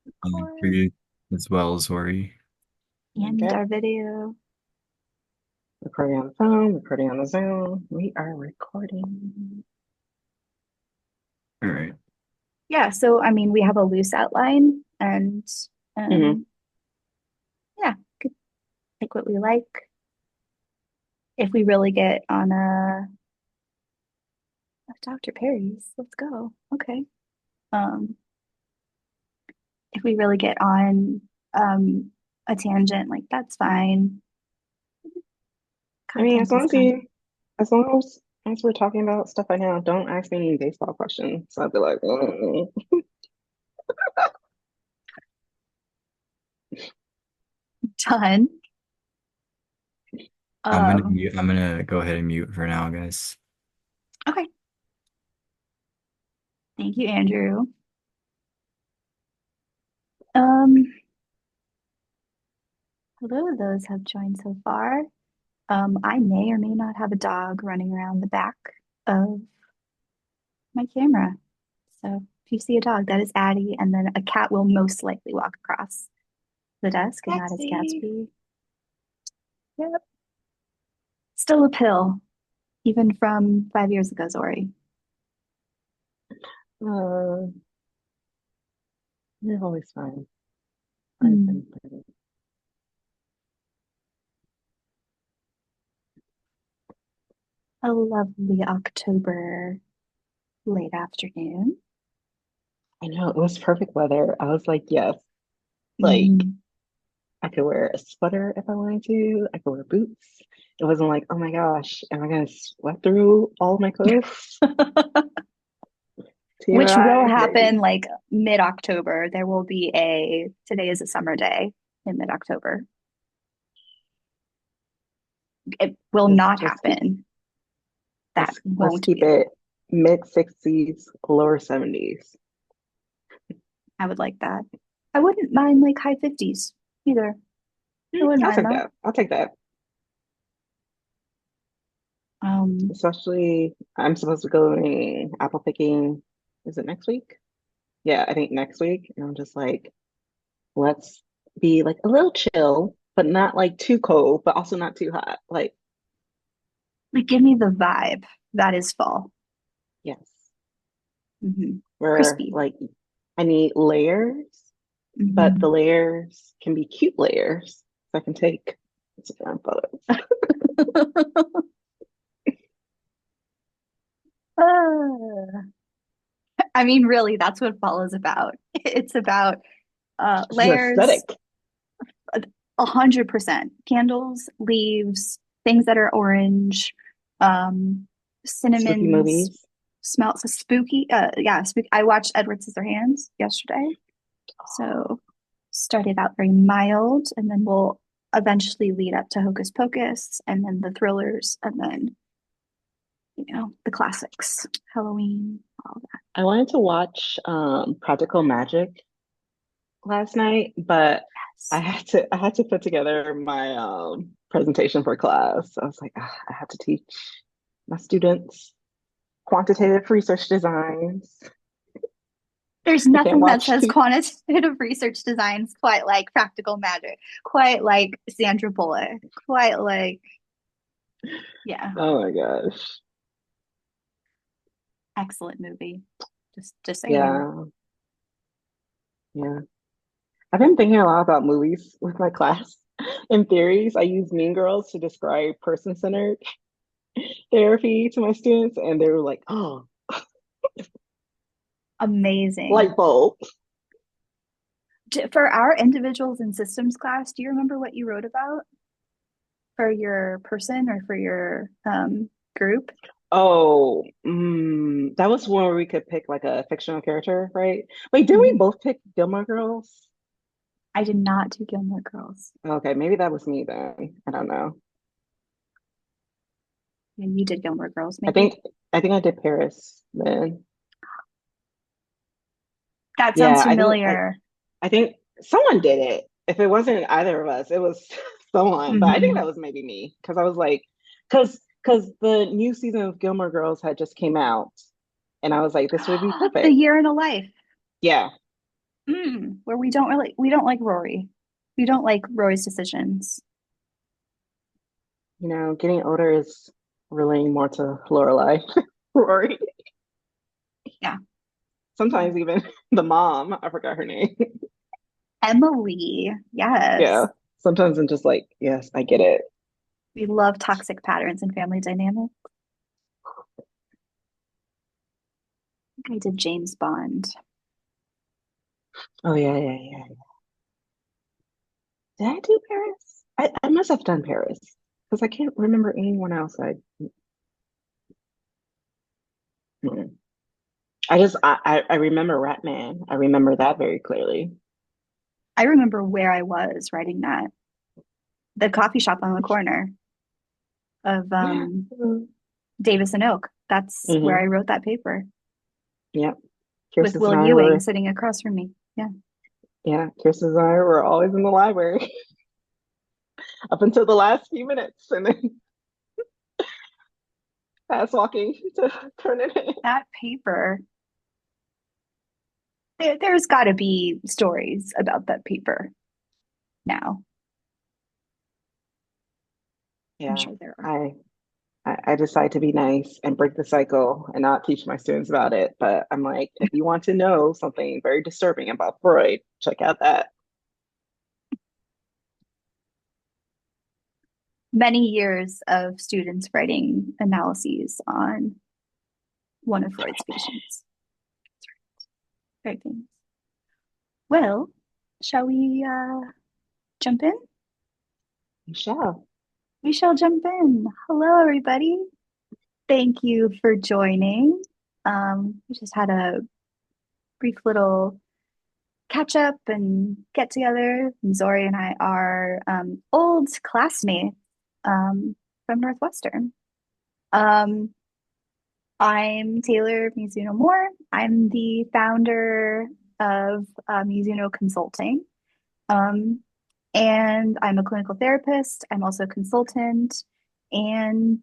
For Record you as well, Zori. and Okay. our video. Recording on the phone, recording on the Zoom. We are recording. All right. Yeah, so I mean, we have a loose outline and Hmm. um yeah, could pick what we like. If we really get on Dr. Perry's, let's go. Okay. Um, if we really get on um a tangent, like that's fine. I mean, Content is content. as long as we're talking about stuff I know, don't ask me any baseball questions. So I'd be like, Done. Um, I'm gonna go ahead and mute for now, guys. okay. Thank you, Andrew. Um, Hello, those have joined so far. I may or may not have a dog running around the back of my camera. So if you see a dog, that is Addie, and then a cat will most likely walk across the desk, and that is Taxi. Gatsby. Yep. Still a pill, even from 5 years ago, Zori. Uh, you're always fine. I've Hmm. been pretty. A lovely October late afternoon. I know it was perfect weather. I was like, yes, like Mm. I could wear a sweater if I wanted to. I could wear boots. It wasn't like, oh my gosh, am I gonna sweat through all of my clothes? Which will TMI, happen maybe. like mid-October. There will be today is a summer day in mid-October. It will not Let's keep happen. That let's won't keep be. it mid 60s, lower 70s. I would like that. I wouldn't mind like high 50s either. I wouldn't I'll mind take that. that. I'll take that. Um, Especially, I'm supposed to go going apple picking. Is it next week? Yeah, I think next week. And I'm just like, let's be like a little chill, but not like too cold, but also not too hot. Like, like give me the vibe. That is fall. yes, we're Crispy. like, I need layers, but the Hmm. layers can be cute layers. So I can take Instagram photos. I mean, really, that's what fall is about. It's about It's an layers, aesthetic. 100%. Candles, leaves, things that are orange, um, Spooky cinnamons, movies. smells spooky. Yeah, spooky. I watched Edward Scissorhands yesterday, so started out very mild, and then we'll eventually lead up to Hocus Pocus, and then the thrillers, and then the classics, Halloween, all that. I wanted to watch Practical Magic last night, but Yes. I had to put together my presentation for class. I was like, "Ah, I have to teach my students quantitative research designs. There's I can't nothing that watch says t quantitative research designs quite like practical magic, quite like Sandra Bullock, quite like, yeah, Oh my gosh. excellent movie. Just saying. Yeah, yeah. I've been thinking a lot about movies with my class. In theories, I use Mean Girls to describe person-centered therapy to my students, and they were like, "Oh, Amazing. light bulb." For our individuals and systems class, do you remember what you wrote about for your person or for your group? Oh, that was one where we could pick like a fictional character, right? Wait, did we Mhm. both pick Gilmore Girls? I did not do Gilmore Girls. Okay, maybe that was me then. I don't know. And you did Gilmore Girls, I maybe? think I think I did Paris then. That sounds Yeah, familiar. I think someone did it. If it wasn't either of us, it was someone. But I think that Hmm. was maybe me because I was like, because the new season of Gilmore Girls had just came out, and I was like, this would be The perfect. Year in a Life. Yeah, Where we don't like Rory. We don't like Rory's decisions. You know, getting older is relating more to Lorelai, Rory. Yeah. Sometimes even the mom, I forgot her name. Emily, Yeah. yes. Sometimes I'm just like, yes, I get it. We love toxic patterns and family dynamics. I think I did James Bond. Oh yeah, yeah, yeah. Did I do Paris? I must have done Paris because I can't remember anyone else. Mm. I remember Ratman. I remember that very clearly. I remember where I was writing that. The coffee shop on the corner of Davis and Oak. That's where Mm-hmm. I wrote that paper Yep. with Kirsten Will and I Ewing were, sitting across from me. Yeah. yeah, Kirsten and I were always in the library up until the last few minutes, and then fast walking to turn it in. That paper, there's got to be stories about that paper now. I'm Yeah, sure there are. I decide to be nice and break the cycle and not teach my students about it. But I'm like, if you want to know something very disturbing about Freud, check out that. Many years of students writing analyses on one of Freud's patients. Very famous. Well, shall we jump in? Michelle. We shall jump in. Hello, everybody. Thank you for joining. We just had a brief little catch up and get together. And Zori and I are old classmates from Northwestern. Um, I'm Taylor Mizuno Moore. I'm the founder of Mizuno Consulting. Um, and I'm a clinical therapist. I'm also a consultant. And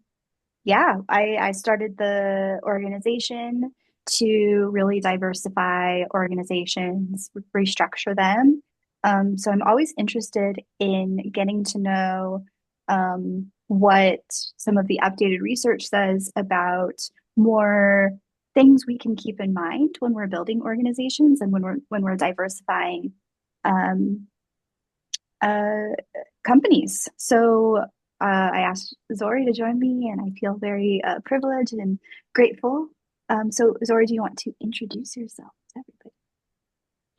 yeah, I started the organization to really diversify organizations, restructure them. So I'm always interested in getting to know what some of the updated research says about more things we can keep in mind when we're building organizations and when we're diversifying um, uh, companies. So I asked Zori to join me, and I feel very privileged and grateful. So, Zori, do you want to introduce yourself to everybody?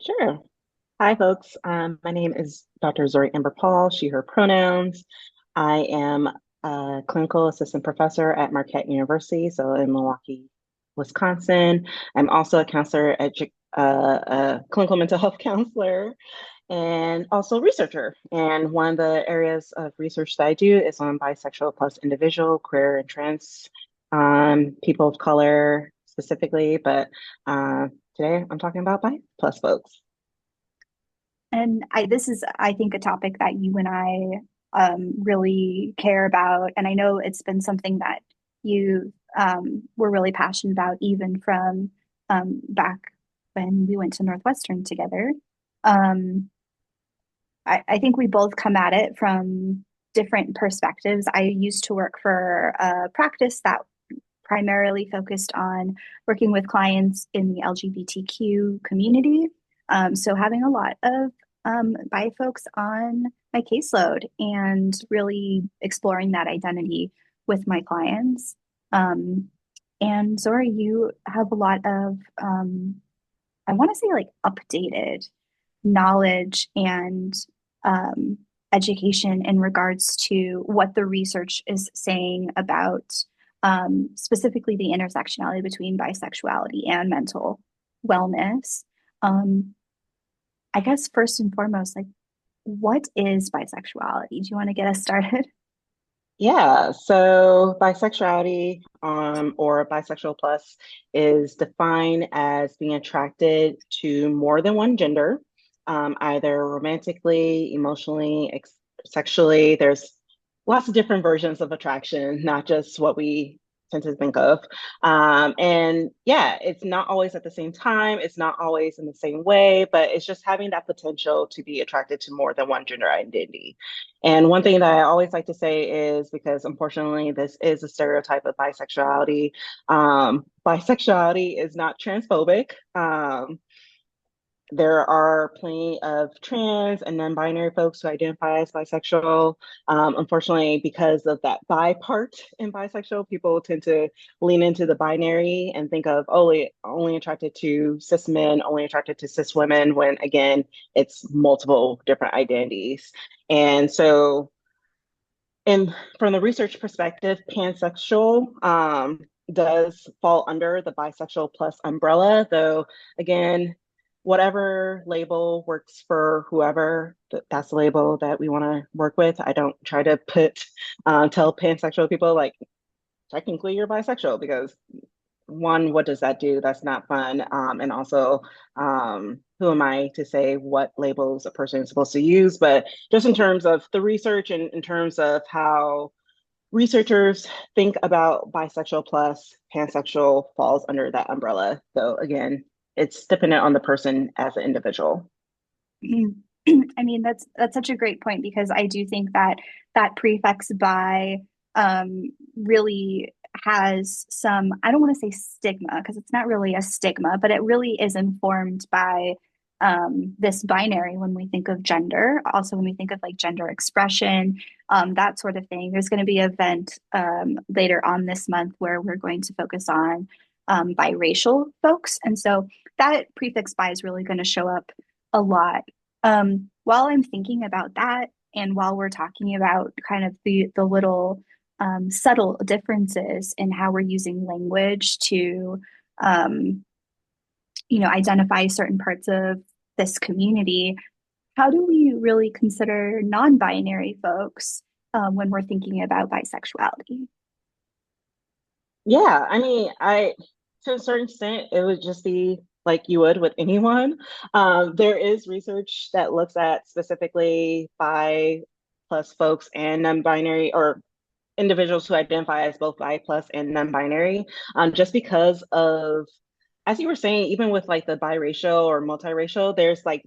Sure. Hi, folks. My name is Dr. Zori Amber Paul, she, her pronouns. I am a clinical assistant professor at Marquette University, so in Milwaukee, Wisconsin. I'm also a counselor, a clinical mental health counselor, and also a researcher. And one of the areas of research that I do is on bisexual plus individual, queer, and trans people of color specifically. But today I'm talking about bi plus folks. And this is, I think, a topic that you and I really care about. And I know it's been something that you were really passionate about, even from back when we went to Northwestern together. Um, I think we both come at it from different perspectives. I used to work for a practice that primarily focused on working with clients in the LGBTQ community. So having a lot of bi folks on my caseload and really exploring that identity with my clients. Um, and Zora, you have a lot of, I want to say like updated knowledge and um, education in regards to what the research is saying about specifically the intersectionality between bisexuality and mental wellness. Um, I guess first and foremost, like, what is bisexuality? Do you want to get us started? Yeah, so bisexuality or bisexual plus is defined as being attracted to more than one gender, either romantically, emotionally, sexually. There's lots of different versions of attraction, not just what we tend to think of. And yeah, it's not always at the same time, it's not always in the same way, but it's just having that potential to be attracted to more than one gender identity. And one thing that I always like to say is, because unfortunately this is a stereotype of bisexuality, bisexuality is not transphobic. There are plenty of trans and non-binary folks who identify as bisexual. Unfortunately, because of that bi part in bisexual, people tend to lean into the binary and think of only attracted to cis men, only attracted to cis women, when again, it's multiple different identities. And so, and from the research perspective, pansexual does fall under the bisexual plus umbrella, though, again, whatever label works for whoever, that's the label that we want to work with. I don't try to tell pansexual people, like, technically you're bisexual, because one, what does that do? That's not fun. And also, who am I to say what labels a person is supposed to use? But just in terms of the research and in terms of how researchers think about bisexual plus pansexual falls under that umbrella. So again, it's dependent on the person as an individual. Mhm. I mean, that's such a great point because I do think that that prefix by really has some, I don't want to say stigma because it's not really a stigma, but it really is informed by this binary when we think of gender. Also, when we think of like gender expression, that sort of thing. There's going to be an event later on this month where we're going to focus on biracial folks. And so that prefix bi is really going to show up a lot. While I'm thinking about that, and while we're talking about kind of the little subtle differences in how we're using language to, um, identify certain parts of this community, how do we really consider non-binary folks when we're thinking about bisexuality? Yeah, I mean, to a certain extent, it would just be like you would with anyone. There is research that looks at specifically bi plus folks and non-binary, or individuals who identify as both bi plus and non-binary, just because of, as you were saying, even with like the biracial or multiracial, there's like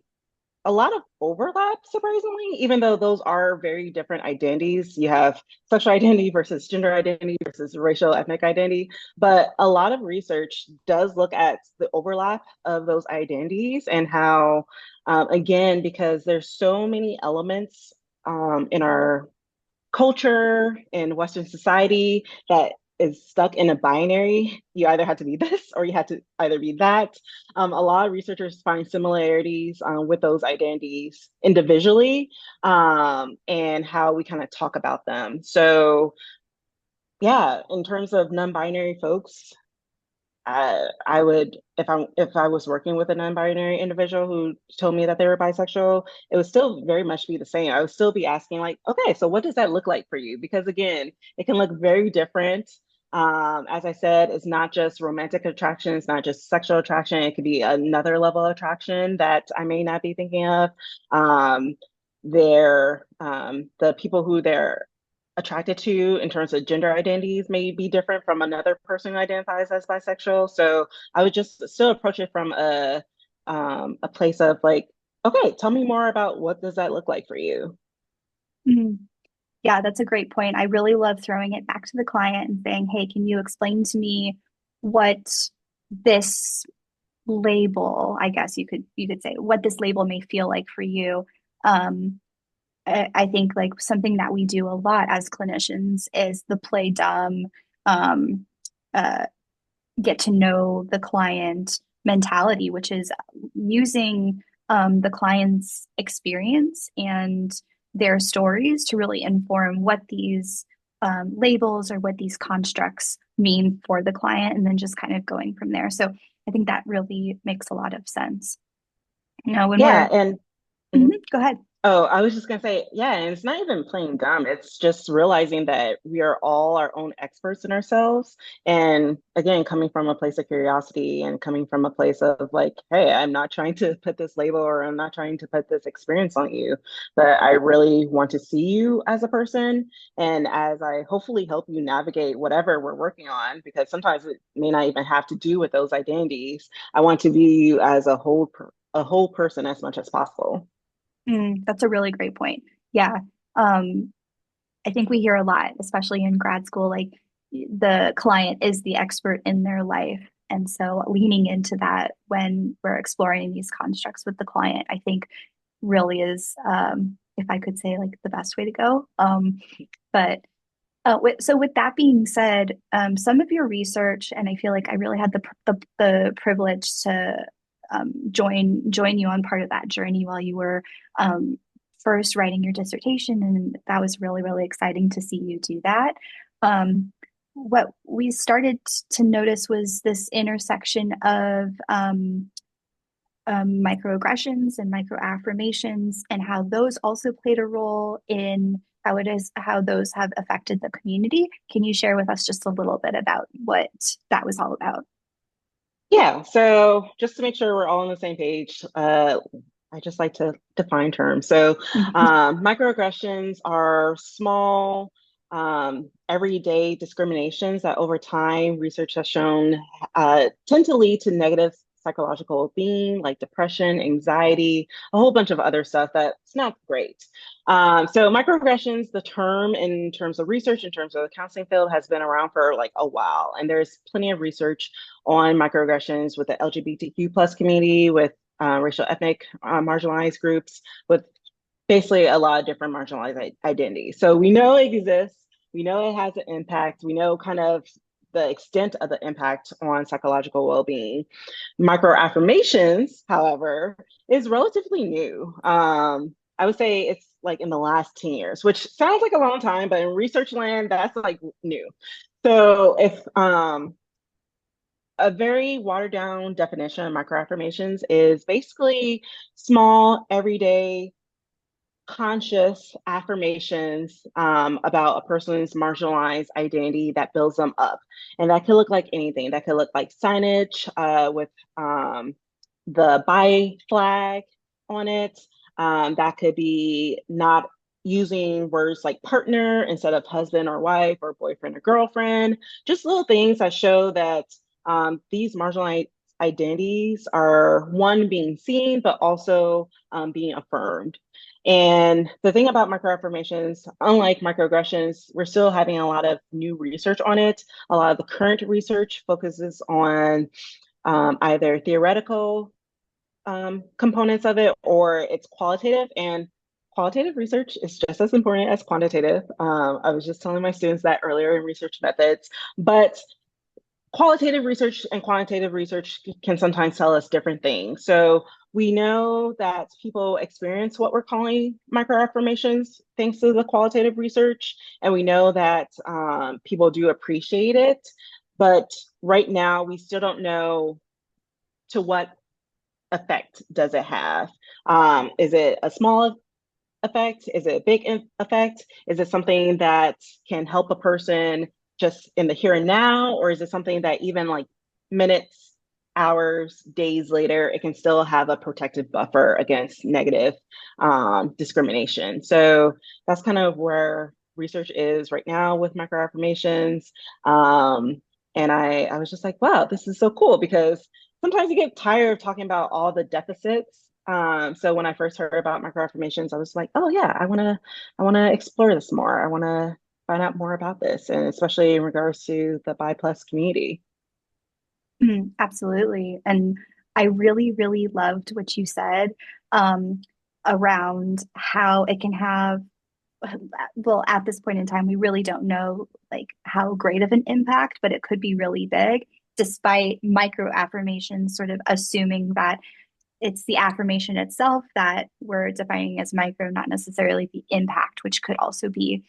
a lot of overlap, surprisingly, even though those are very different identities. You have sexual identity versus gender identity versus racial ethnic identity. But a lot of research does look at the overlap of those identities and how, again, because there's so many elements in our culture in Western society that is stuck in a binary. You either have to be this or you have to either be that. A lot of researchers find similarities with those identities individually, and how we kind of talk about them. So, yeah, in terms of non-binary folks, I would, if I was working with a non-binary individual who told me that they were bisexual, it would still very much be the same. I would still be asking, like, okay, so what does that look like for you? Because again, it can look very different. As I said, it's not just romantic attraction, it's not just sexual attraction. It could be another level of attraction that I may not be thinking of. Um, the people who they're attracted to in terms of gender identities may be different from another person who identifies as bisexual. So I would just still approach it from a place of like, okay, tell me more about what does that look like for you? Mhm. Yeah, that's a great point. I really love throwing it back to the client and saying, "Hey, can you explain to me what this label, I guess you could say, what this label may feel like for you?" Um, I think like something that we do a lot as clinicians is the play dumb, um, uh, get to know the client mentality, which is using the client's experience and their stories to really inform what these labels or what these constructs mean for the client, and then just kind of going from there. So I think that really makes a lot of sense. When we're Yeah, and Mhm, mhm. go ahead. Oh, I was just gonna say, yeah, and it's not even playing dumb. It's just realizing that we are all our own experts in ourselves. And again, coming from a place of curiosity and coming from a place of like, hey, I'm not trying to put this label or I'm not trying to put this experience on you, but I really want to see you as a person. And as I hopefully help you navigate whatever we're working on, because sometimes it may not even have to do with those identities. I want to view you as a whole person as much as possible. That's a really great point. Yeah. Um, I think we hear a lot, especially in grad school, like the client is the expert in their life. And so leaning into that when we're exploring these constructs with the client, I think really is, if I could say, like the best way to go. But so with that being said, some of your research, and I feel like I really had the privilege to join you on part of that journey while you were first writing your dissertation, and that was really exciting to see you do that. What we started to notice was this intersection of microaggressions and microaffirmations, and how those also played a role in how those have affected the community. Can you share with us just a little bit about what that was all about? Yeah, so just to make sure we're all on the same page, I just like to define terms. So, microaggressions are small, everyday discriminations that over time research has shown tend to lead to negative psychological being like depression, anxiety, a whole bunch of other stuff that's not great. So, microaggressions, the term in terms of research, in terms of the counseling field, has been around for like a while, and there's plenty of research on microaggressions with the LGBTQ plus community, with racial ethnic marginalized groups, with basically a lot of different marginalized identities. So we know it exists. We know it has an impact. We know kind of the extent of the impact on psychological well-being. Microaffirmations, however, is relatively new. I would say it's like in the last 10 years, which sounds like a long time, but in research land, that's like new. So if a very watered down definition of microaffirmations is basically small, everyday, conscious affirmations about a person's marginalized identity that builds them up. And that could look like anything. That could look like signage with the bi flag on it. That could be not using words like partner instead of husband or wife or boyfriend or girlfriend. Just little things that show that these marginalized identities are one being seen, but also being affirmed. And the thing about microaffirmations, unlike microaggressions, we're still having a lot of new research on it. A lot of the current research focuses on either theoretical components of it or it's qualitative. And qualitative research is just as important as quantitative. I was just telling my students that earlier in research methods, but qualitative research and quantitative research can sometimes tell us different things. So we know that people experience what we're calling microaffirmations thanks to the qualitative research, and we know that people do appreciate it. But right now, we still don't know to what effect does it have. Is it a small effect? Is it a big effect? Is it something that can help a person just in the here and now? Or is it something that even like minutes, hours, days later, it can still have a protective buffer against negative discrimination? So that's kind of where research is right now with microaffirmations. And I was just like, wow, this is so cool because sometimes you get tired of talking about all the deficits. So when I first heard about microaffirmations, I was like, oh yeah, I wanna explore this more. I wanna find out more about this, and especially in regards to the bi plus community. Absolutely. And I really loved what you said um, around how it can have, well, at this point in time, we really don't know like how great of an impact, but it could be really big, despite micro affirmations sort of assuming that it's the affirmation itself that we're defining as micro, not necessarily the impact, which could also be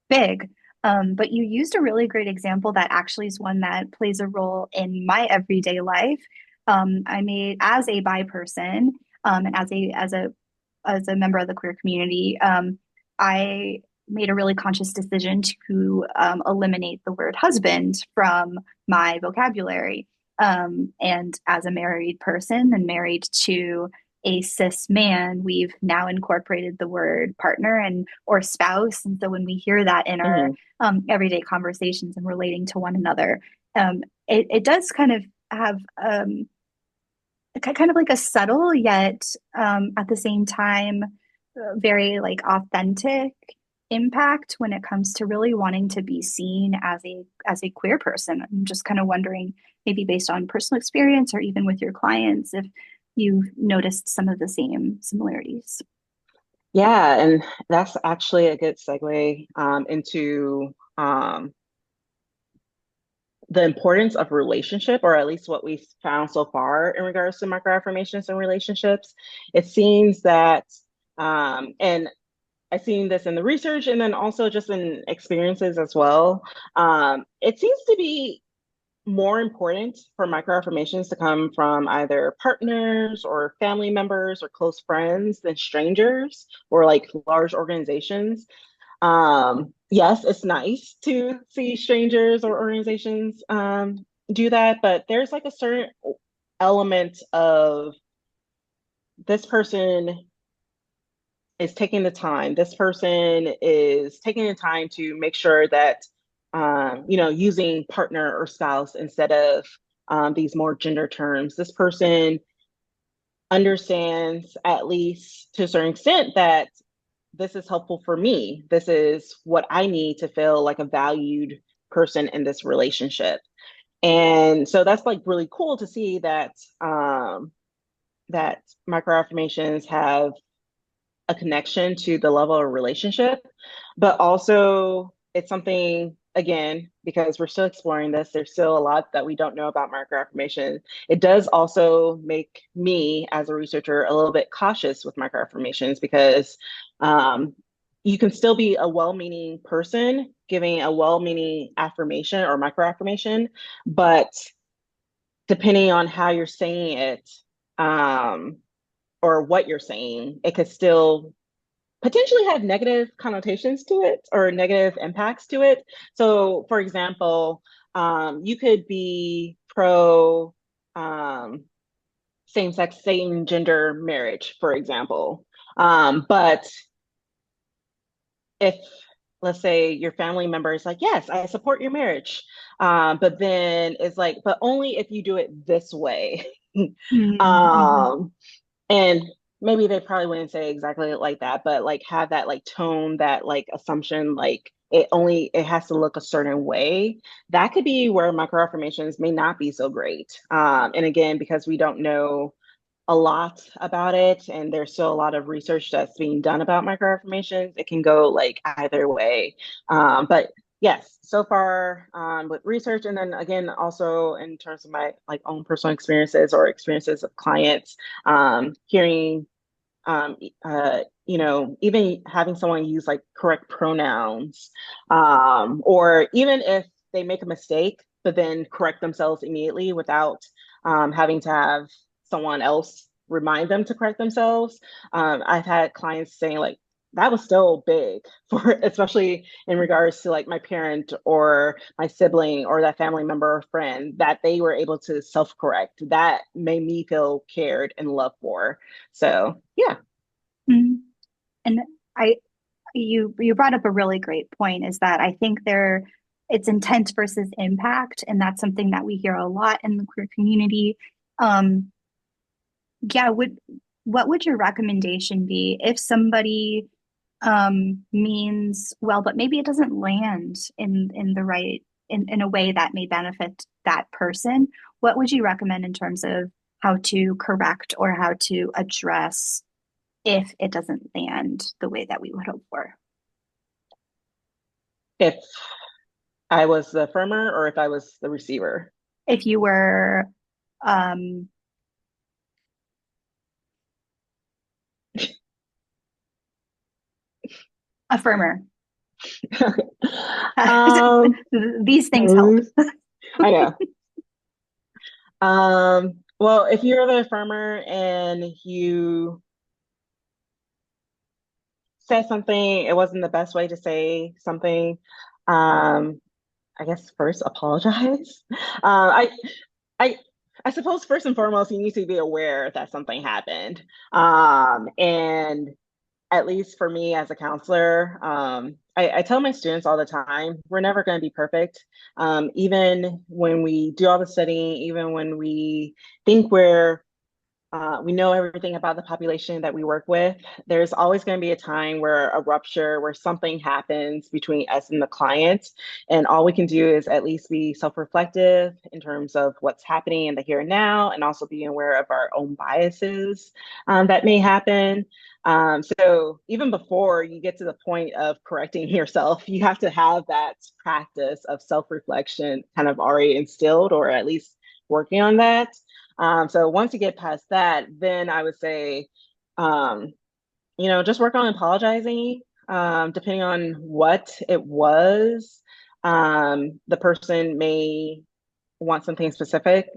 big. But you used a really great example that actually is one that plays a role in my everyday life. I made as a bi person and as a as a member of the queer community, I made a really conscious decision to eliminate the word husband from my vocabulary. And as a married person and married to a cis man, we've now incorporated the word partner and or spouse. And so when we hear that in our Mhm. everyday conversations and relating to one another, it does kind of have kind of like a subtle yet at the same time very like authentic impact when it comes to really wanting to be seen as a queer person. I'm just kind of wondering, maybe based on personal experience or even with your clients, if you've noticed some of the same similarities. Yeah, and that's actually a good segue into the importance of relationship, or at least what we've found so far in regards to microaffirmations and relationships. It seems that, and I've seen this in the research and then also just in experiences as well. It seems to be more important for microaffirmations to come from either partners or family members or close friends than strangers or like large organizations. Yes, it's nice to see strangers or organizations do that, but there's like a certain element of this person is taking the time. This person is taking the time to make sure that, using partner or spouse instead of these more gender terms. This person understands, at least to a certain extent, that this is helpful for me. This is what I need to feel like a valued person in this relationship. And so that's like really cool to see that microaffirmations have a connection to the level of relationship, but also it's something, again, because we're still exploring this, there's still a lot that we don't know about microaffirmation. It does also make me as a researcher a little bit cautious with microaffirmations because um, you can still be a well-meaning person giving a well-meaning affirmation or microaffirmation, but depending on how you're saying it, um, or what you're saying, it could still potentially have negative connotations to it or negative impacts to it. So, for example, you could be pro same sex, same gender marriage, for example. But if, let's say, your family member is like, yes, I support your marriage, but then it's like, but only if you do it this way. Mm-hmm. um, and maybe they probably wouldn't say exactly like that, but like have that like tone, that like assumption, like it has to look a certain way. That could be where microaffirmations may not be so great. And again, because we don't know a lot about it and there's still a lot of research that's being done about microaffirmations, it can go like either way. But yes, so far with research, and then again also in terms of my like own personal experiences or experiences of clients, hearing um, even having someone use like correct pronouns, or even if they make a mistake, but then correct themselves immediately without having to have someone else remind them to correct themselves. I've had clients saying like, that was still big for, especially in regards to like my parent or my sibling or that family member or friend, that they were able to self-correct. That made me feel cared and loved for. So yeah. Mm-hmm. And I, you brought up a really great point, is that I think it's intent versus impact, and that's something that we hear a lot in the queer community. Um, yeah, what would your recommendation be if somebody means well, but maybe it doesn't land in the right in a way that may benefit that person? What would you recommend in terms of how to correct or how to address if it doesn't land the way that we would hope for? If I was the affirmer or if I was the receiver. If you were um a firmer. um, These things help. I know. Well, if you're the affirmer and you said something, it wasn't the best way to say something, I guess first apologize. I I suppose first and foremost, you need to be aware that something happened. And at least for me as a counselor, I tell my students all the time, we're never going to be perfect. Even when we do all the studying, even when we think we know everything about the population that we work with. There's always going to be a time where a rupture, where something happens between us and the client. And all we can do is at least be self reflective in terms of what's happening in the here and now, and also being aware of our own biases that may happen. So even before you get to the point of correcting yourself, you have to have that practice of self reflection kind of already instilled, or at least working on that. So once you get past that, then I would say, um, just work on apologizing, depending on what it was. The person may want something specific.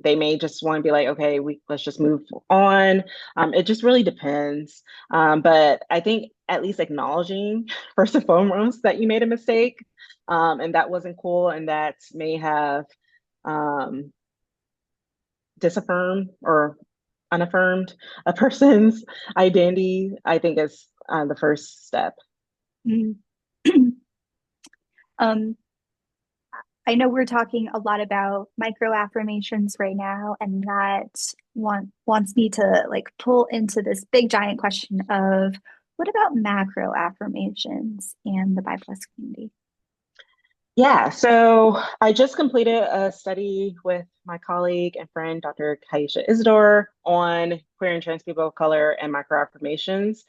They may just want to be like, okay, let's just move on. It just really depends. But I think at least acknowledging first and foremost that you made a mistake, and that wasn't cool, and that may have um, disaffirmed or unaffirmed a person's identity, I think is the first step. Mm. Um, I know we're talking a lot about micro affirmations right now, and that wants me to like pull into this big giant question of what about macro affirmations and the bi plus community? Yeah, so I just completed a study with my colleague and friend, Dr. Kaisha Isidore, on queer and trans people of color and microaffirmations.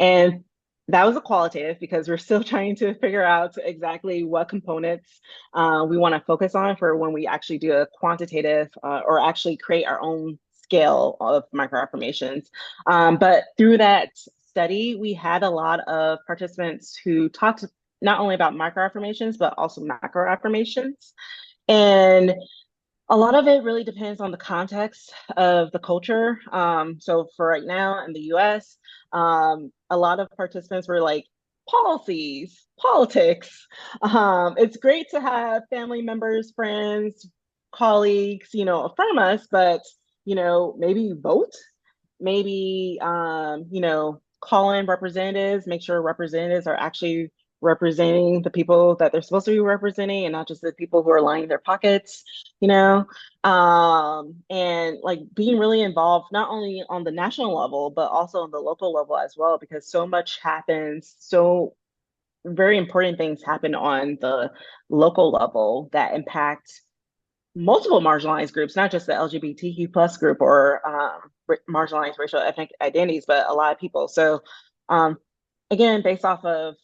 And that was a qualitative because we're still trying to figure out exactly what components we want to focus on for when we actually do a quantitative or actually create our own scale of microaffirmations. But through that study, we had a lot of participants who talked not only about micro affirmations, but also macro affirmations. And a lot of it really depends on the context of the culture. So for right now in the US, a lot of participants were like, policies, politics. It's great to have family members, friends, colleagues, affirm us, but, maybe vote, maybe, call in representatives, make sure representatives are actually representing the people that they're supposed to be representing and not just the people who are lining their pockets, and like being really involved not only on the national level but also on the local level as well, because so much happens, so very important things happen on the local level that impact multiple marginalized groups, not just the LGBTQ plus group or marginalized racial ethnic identities, but a lot of people. So um, again, based off of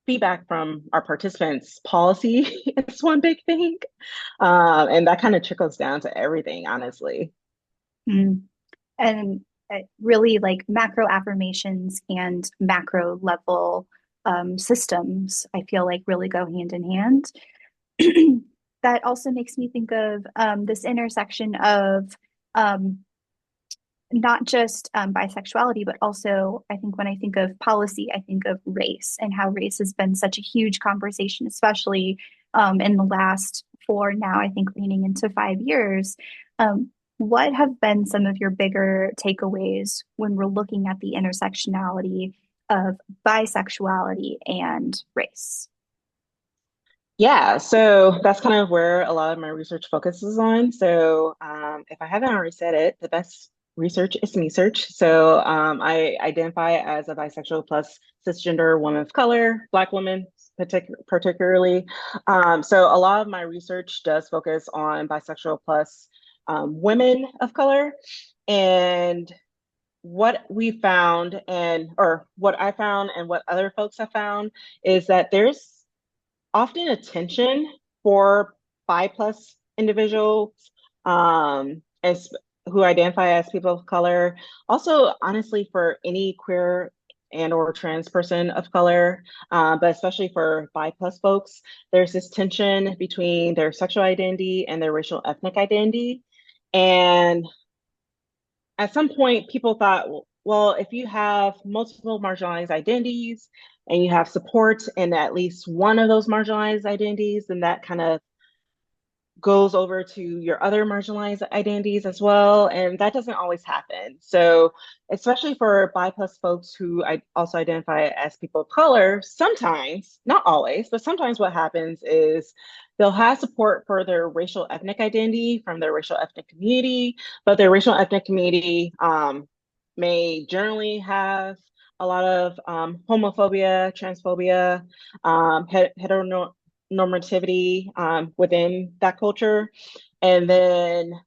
feedback from our participants, policy is one big thing. And that kind of trickles down to everything, honestly. Mm. And really like macro affirmations and macro level systems, I feel like really go hand in hand. That also makes me think of this intersection of um, not just bisexuality, but also I think when I think of policy, I think of race and how race has been such a huge conversation, especially in the last four, now I think leaning into 5 years. What have been some of your bigger takeaways when we're looking at the intersectionality of bisexuality and race? Yeah, so that's kind of where a lot of my research focuses on. So, if I haven't already said it, the best research is me search. So, I identify as a bisexual plus cisgender woman of color, Black woman particularly. So, a lot of my research does focus on bisexual plus women of color. And what we found, or what I found, and what other folks have found, is that there's often attention for bi plus individuals as who identify as people of color. Also, honestly, for any queer and or trans person of color, but especially for bi plus folks, there's this tension between their sexual identity and their racial ethnic identity. And at some point, people thought, well, if you have multiple marginalized identities and you have support in at least one of those marginalized identities, then that kind of goes over to your other marginalized identities as well. And that doesn't always happen. So, especially for BIPOC folks who also identify as people of color, sometimes, not always, but sometimes what happens is they'll have support for their racial ethnic identity from their racial ethnic community, but their racial ethnic community may generally have a lot of homophobia, transphobia, heteronormativity within that culture. And then,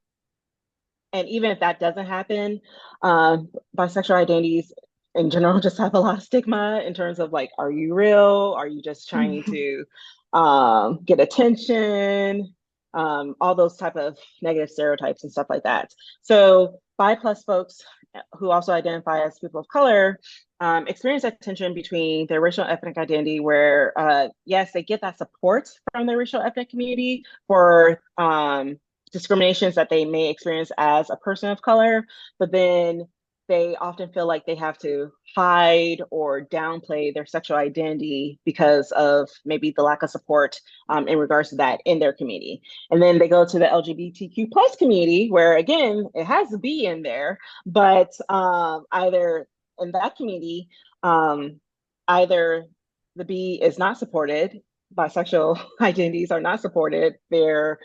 and even if that doesn't happen, bisexual identities in general just have a lot of stigma in terms of like, are you real? Are you just trying to get attention? All those type of negative stereotypes and stuff like that. So bi plus folks who also identify as people of color experience that tension between their racial ethnic identity where yes, they get that support from their racial ethnic community for discriminations that they may experience as a person of color, but then they often feel like they have to hide or downplay their sexual identity because of maybe the lack of support in regards to that in their community. And then they go to the LGBTQ plus community, where again, it has the B in there, but either in that community, either the B is not supported, bisexual identities are not supported, they're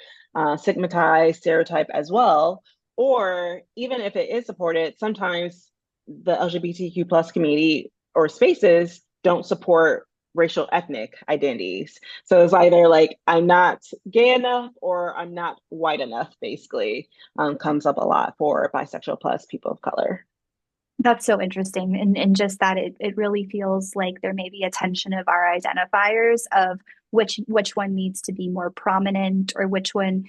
stigmatized, stereotype as well. Or even if it is supported, sometimes the LGBTQ plus community or spaces don't support racial ethnic identities. So it's either like I'm not gay enough or I'm not white enough, basically, comes up a lot for bisexual plus people of color. That's so interesting. And just that it really feels like there may be a tension of our identifiers of which one needs to be more prominent or which one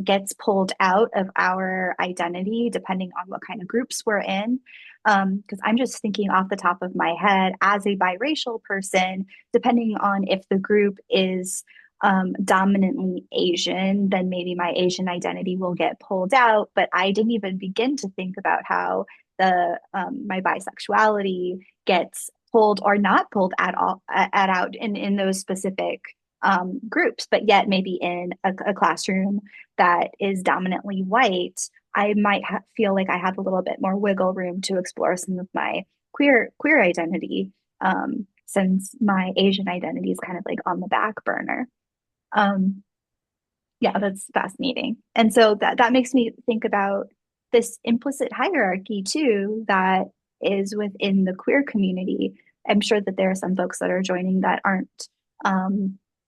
gets pulled out of our identity depending on what kind of groups we're in. Because I'm just thinking off the top of my head, as a biracial person, depending on if the group is dominantly Asian, then maybe my Asian identity will get pulled out. But I didn't even begin to think about how the my bisexuality gets pulled or not pulled at all at out in those specific groups, but yet maybe in a classroom that is dominantly white, I might feel like I have a little bit more wiggle room to explore some of my queer identity, since my Asian identity is kind of like on the back burner. Um, yeah, that's fascinating. And so that makes me think about this implicit hierarchy too that is within the queer community. I'm sure that there are some folks that are joining that aren't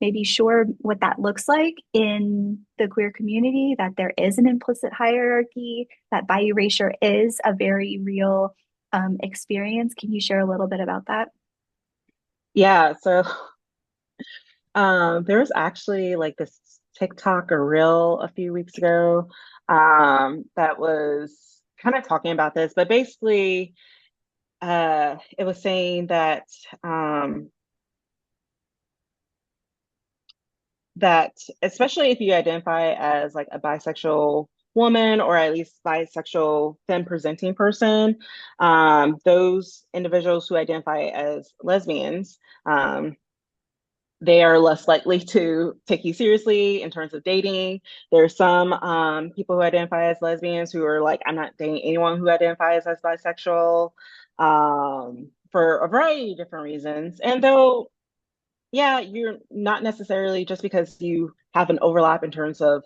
maybe sure what that looks like in the queer community, that there is an implicit hierarchy, that bi-erasure is a very real experience. Can you share a little bit about that? Yeah, so there was actually like this TikTok or reel a few weeks ago that was kind of talking about this, but basically it was saying that that especially if you identify as like a bisexual woman or at least bisexual femme presenting person, those individuals who identify as lesbians, they are less likely to take you seriously in terms of dating. There's some people who identify as lesbians who are like, I'm not dating anyone who identifies as bisexual for a variety of different reasons. And though, yeah, you're not necessarily just because you have an overlap in terms of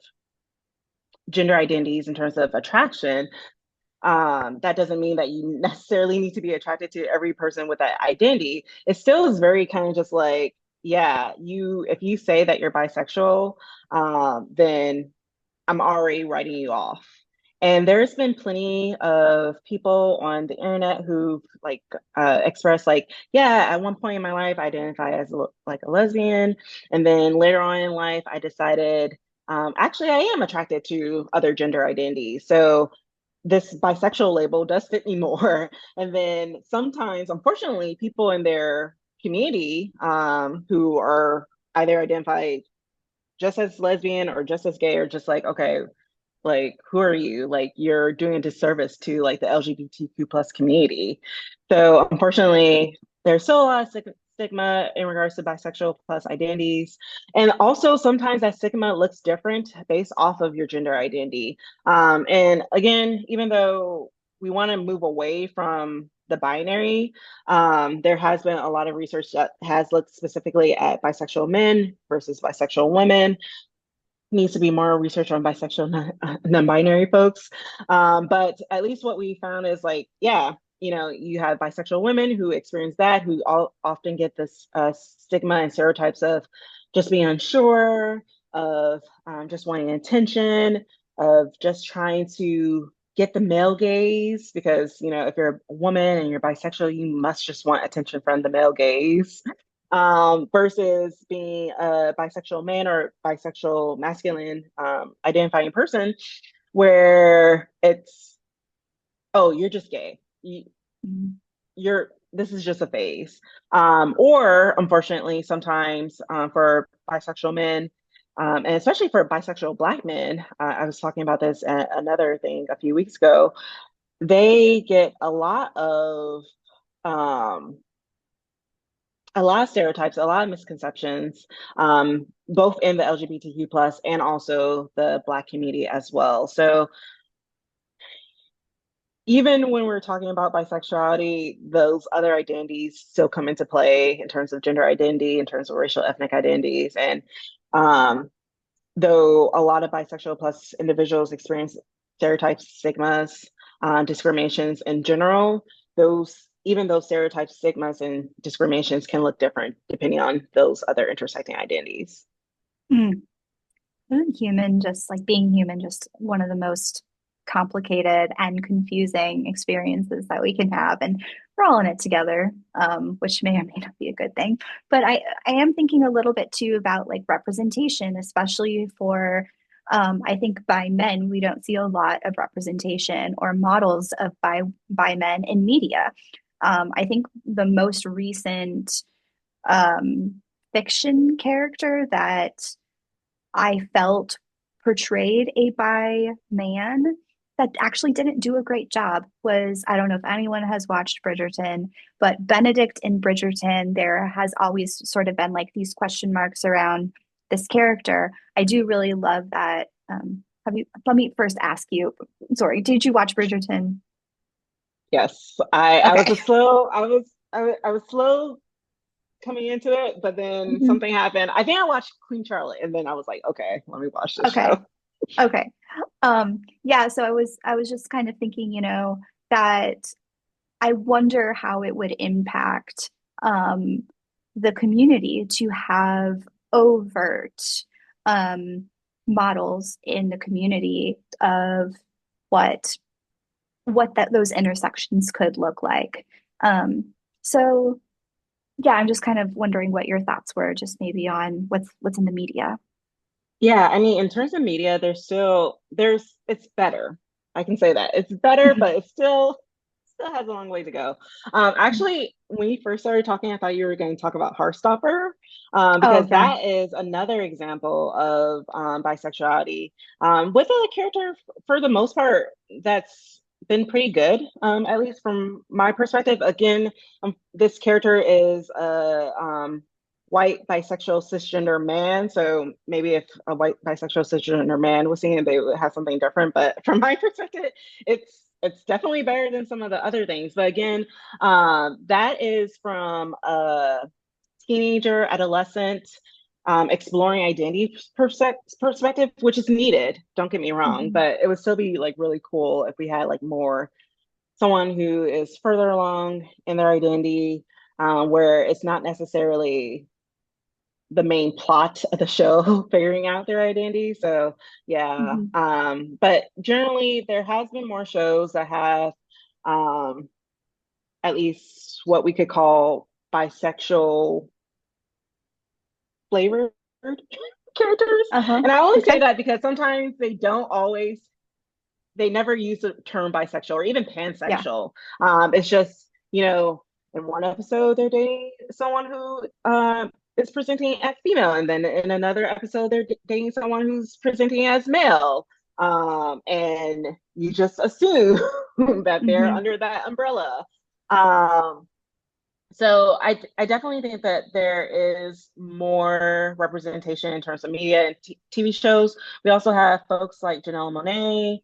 gender identities, in terms of attraction, that doesn't mean that you necessarily need to be attracted to every person with that identity. It still is very kind of just like, yeah, you if you say that you're bisexual, then I'm already writing you off. And there's been plenty of people on the internet who've like expressed like, yeah, at one point in my life, I identify as like a lesbian, and then later on in life, I decided actually I am attracted to other gender identities. So this bisexual label does fit me more. And then sometimes, unfortunately, people in their community who are either identified just as lesbian or just as gay or just like, okay, Like, who are you? Like, you're doing a disservice to like the LGBTQ plus community. So unfortunately, there's still a lot of stigma in regards to bisexual plus identities. And also sometimes that stigma looks different based off of your gender identity. And again, even though we want to move away from the binary, there has been a lot of research that has looked specifically at bisexual men versus bisexual women. Needs to be more research on bisexual non-binary folks. But at least what we found is like, yeah, you have bisexual women who experience that, who often get this stigma and stereotypes of just being unsure, of just wanting attention, of just trying to get the male gaze, because if you're a woman and you're bisexual, you must just want attention from the male gaze, versus being a bisexual man or bisexual masculine identifying person, where it's, oh, you're just gay. You're this is just a phase. Or unfortunately, sometimes for bisexual men, and especially for bisexual Black men, I was talking about this at another thing a few weeks ago. They get um, a lot of stereotypes, a lot of misconceptions, both in the LGBTQ plus and also the Black community as well. So even when we're talking about bisexuality, those other identities still come into play in terms of gender identity, in terms of racial ethnic identities. And um, though a lot of bisexual plus individuals experience stereotypes, stigmas, discriminations in general, those stereotypes, stigmas, and discriminations can look different depending on those other intersecting identities. Mm. Isn't human just like being human, just one of the most complicated and confusing experiences that we can have? And we're all in it together, which may or may not be a good thing. But I am thinking a little bit too about like representation, especially for, I think by men, we don't see a lot of representation or models of by men in media. I think the most recent fiction character that I felt portrayed a bi man that actually didn't do a great job was, I don't know if anyone has watched Bridgerton, but Benedict in Bridgerton, there has always sort of been like these question marks around this character. I do really love that. Let me first ask you, sorry, did you watch Bridgerton? Yes, I was Okay. a slow, I was slow coming into it, but then Mhm. something happened. I think I watched Queen Charlotte, and then I was like, okay, let me watch this Okay. show. Okay. Yeah, so I was just kind of thinking, that I wonder how it would impact um, the community to have overt um, models in the community of what that those intersections could look like. Um, so yeah, I'm just kind of wondering what your thoughts were, just maybe on what's in the media. Yeah, I mean, in terms of media, it's better. I can say that it's better, but it still has a long way to go. Actually, when you first started talking, I thought you were going to talk about Heartstopper, Oh because yeah. that is another example of bisexuality, with a character for the most part that's been pretty good, at least from my perspective. Again, this character is a white bisexual cisgender man. So maybe if a white bisexual cisgender man was seeing it, they would have something different. But from my perspective, it's definitely better than some of the other things. But again, that is from a teenager, adolescent, exploring identity perspective, which is needed. Don't get me wrong, Mhm. but it would still be like really cool if we had like more someone who is further along in their identity, where it's not necessarily the main plot of the show figuring out their identity. So yeah, Mhm. but generally there has been more shows that have um, at least what we could call bisexual flavored characters. Uh-huh. And I only say Okay. that because sometimes they never use the term bisexual or even Yeah. pansexual. It's just, in one episode they're dating someone who is presenting as female, and then in another episode they're dating someone who's presenting as male. and you just assume that they're Hmm. under that umbrella. Um, so I definitely think that there is more representation in terms of media and TV shows. We also have folks like Janelle Monáe,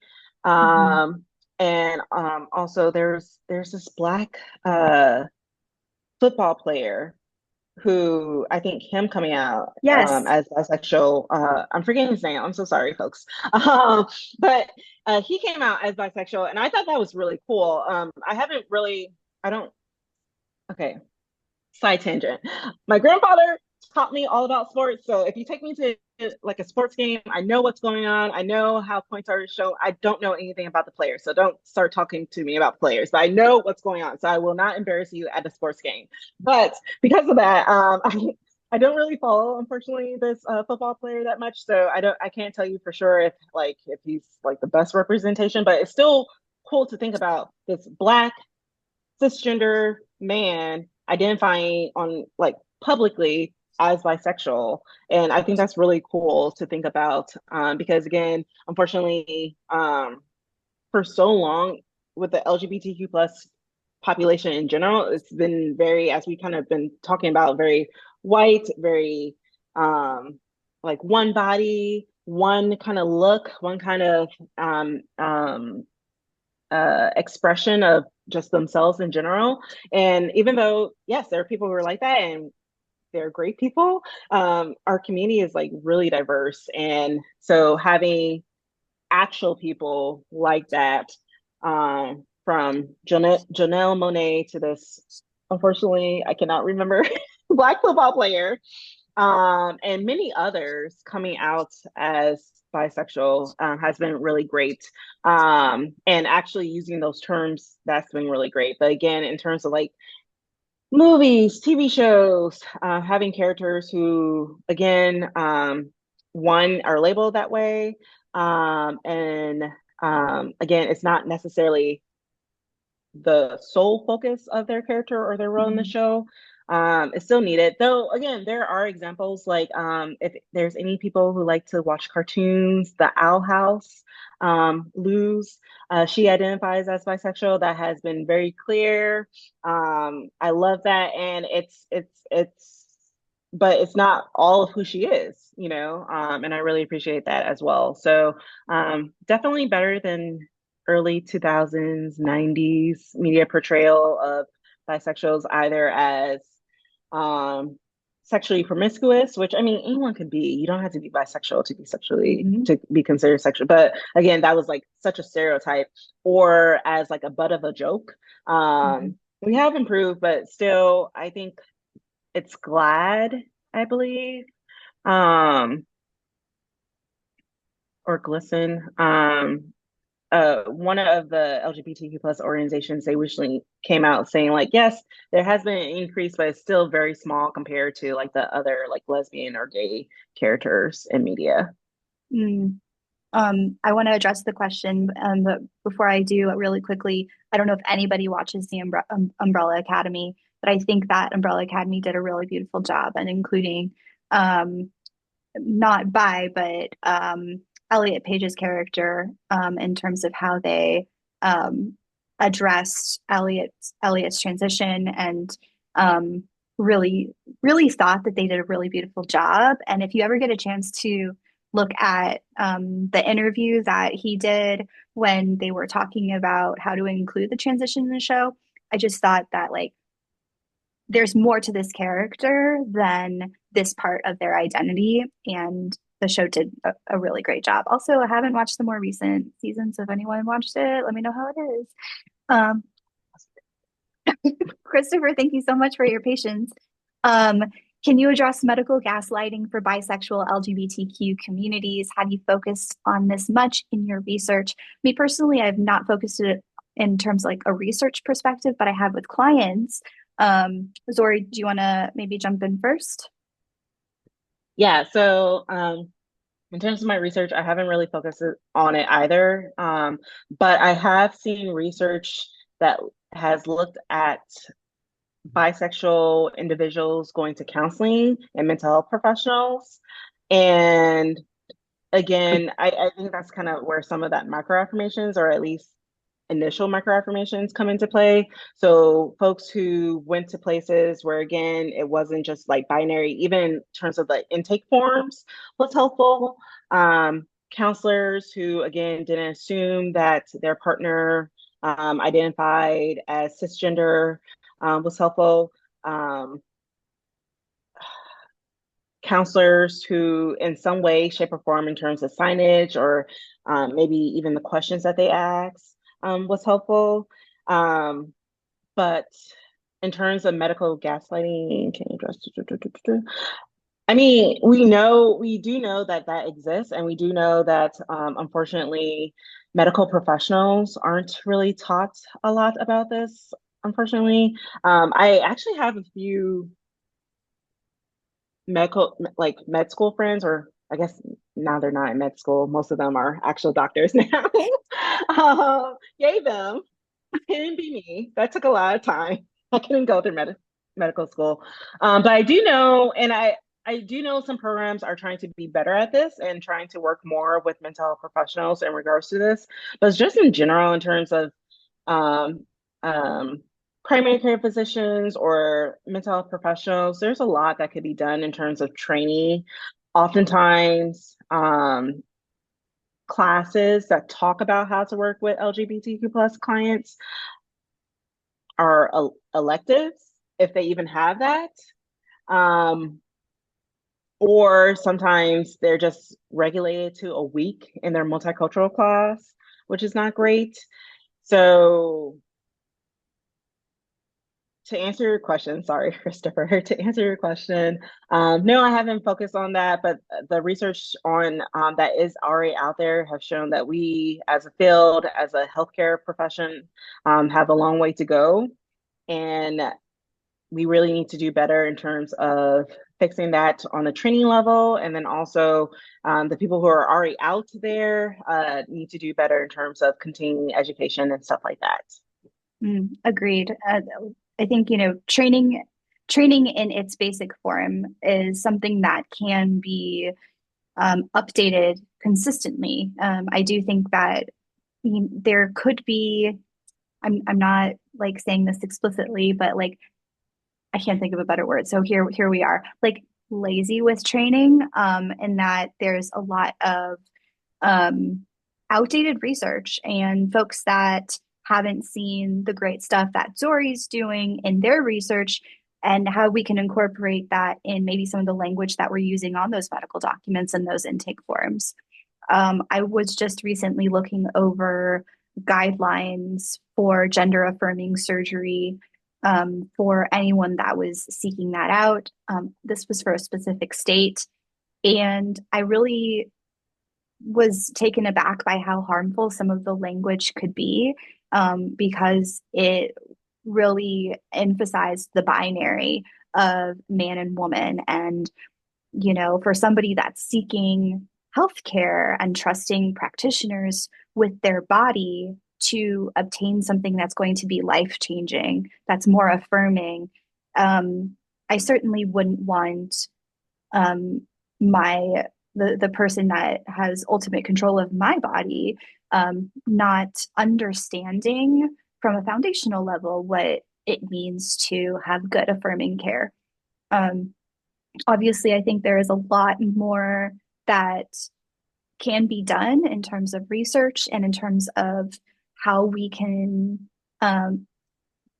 Hmm. and also there's this Black uh, football player who I think him coming out Yes. as bisexual. I'm forgetting his name. I'm so sorry, folks. But he came out as bisexual, and I thought that was really cool. I haven't really. I don't. Okay, side tangent. My grandfather taught me all about sports. So if you take me to like a sports game, I know what's going on. I know how points are shown. I don't know anything about the players. So don't start talking to me about players, but I know what's going on. So I will not embarrass you at a sports game. But because of that, I don't really follow, unfortunately, this football player that much. So I can't tell you for sure if he's like the best representation, but it's still cool to think about this Black cisgender man identifying on like publicly as bisexual. And I think that's really cool to think about because again, unfortunately, for so long with the LGBTQ plus population in general, it's been very, as we kind of been talking about, very white, very like one body, one kind of look, one kind of expression of just themselves in general. And even though, yes, there are people who are like that and they're great people, our community is like really diverse. And so having actual people like that, from Janelle Monáe to this, unfortunately, I cannot remember, Black football player, and many others coming out as bisexual has been really great. And actually using those terms, that's been really great. But again, in terms of like movies, TV shows, having characters who, again, one are labeled that way, and again, it's not necessarily the sole focus of their character or their role in the Hmm. show. It's still needed. Though again, there are examples like if there's any people who like to watch cartoons, the Owl House, Luz, she identifies as bisexual. That has been very clear. I love that, and it's but it's not all of who she is, you know, and I really appreciate that as well. So definitely better than early 2000s, 90s media portrayal of bisexuals either as um, sexually promiscuous, which I mean, anyone could be. You don't have to be bisexual to be sexually, Hmm. to be considered sexual. But again, that was like such a stereotype, or as like a butt of a joke. Hmm. We have improved, but still, I think it's glad, I believe, um, or glisten. One of the LGBTQ plus organizations, they recently came out saying like, yes, there has been an increase, but it's still very small compared to like the other like lesbian or gay characters in media. Mm. I want to address the question, but before I do, really quickly, I don't know if anybody watches the Umbrella Academy, but I think that Umbrella Academy did a really beautiful job, and including um, not bi, but Elliot Page's character, in terms of how they um, addressed Elliot's transition, and um, really really thought that they did a really beautiful job. And if you ever get a chance to look at the interview that he did when they were talking about how to include the transition in the show, I just thought that like there's more to this character than this part of their identity. And the show did a really great job. Also, I haven't watched the more recent seasons. If anyone watched it, let me know how it is. Um, Christopher, thank you so much for your patience. Um, can you address medical gaslighting for bisexual LGBTQ communities? Have you focused on this much in your research? Me personally, I've not focused it in terms of like a research perspective, but I have with clients. Zori, do you want to maybe jump in first? Yeah, so in terms of my research, I haven't really focused on it either. But I have seen research that has looked at bisexual individuals going to counseling and mental health professionals. And again, I think that's kind of where some of that micro affirmations, or at least initial micro affirmations, come into play. So folks who went to places where, again, it wasn't just like binary, even in terms of the intake forms was helpful. Counselors who, again, didn't assume that their partner identified as cisgender was helpful. Um, Counselors who, in some way, shape, or form, in terms of signage or maybe even the questions that they ask, was helpful. Um, but in terms of medical gaslighting, can you address? I mean, we do know that that exists, and we do know that unfortunately, medical professionals aren't really taught a lot about this. Unfortunately, I actually have a few med school friends, or I guess now they're not in med school. Most of them are actual doctors now. Yay them. Couldn't be me. That took a lot of time. I couldn't go through medical school. But I do know, and I do know some programs are trying to be better at this and trying to work more with mental health professionals in regards to this. But just in general, in terms of um, um, primary care physicians or mental health professionals, there's a lot that could be done in terms of training. Oftentimes, classes that talk about how to work with LGBTQ plus clients are electives, if they even have that. Um, or sometimes they're just regulated to a week in their multicultural class, which is not great. So to answer your question, sorry, Christopher, to answer your question, no, I haven't focused on that, but the research on that is already out there have shown that we, as a field, as a healthcare profession, have a long way to go. And we really need to do better in terms of fixing that on the training level. And then also the people who are already out there need to do better in terms of continuing education and stuff like that. Agreed. I think, training in its basic form is something that can be updated consistently. I do think that there could be, I'm not like saying this explicitly, but like I can't think of a better word. So here we are, like lazy with training, in that there's a lot of um, outdated research and folks that haven't seen the great stuff that Zori's doing in their research and how we can incorporate that in maybe some of the language that we're using on those medical documents and those intake forms. I was just recently looking over guidelines for gender affirming surgery for anyone that was seeking that out. This was for a specific state. And I really was taken aback by how harmful some of the language could be, because it really emphasized the binary of man and woman. And, for somebody that's seeking healthcare and trusting practitioners with their body to obtain something that's going to be life changing, that's more affirming, I certainly wouldn't want my the person that has ultimate control of my body not understanding from a foundational level what it means to have good affirming care. Um, Obviously, I think there is a lot more that can be done in terms of research and in terms of how we can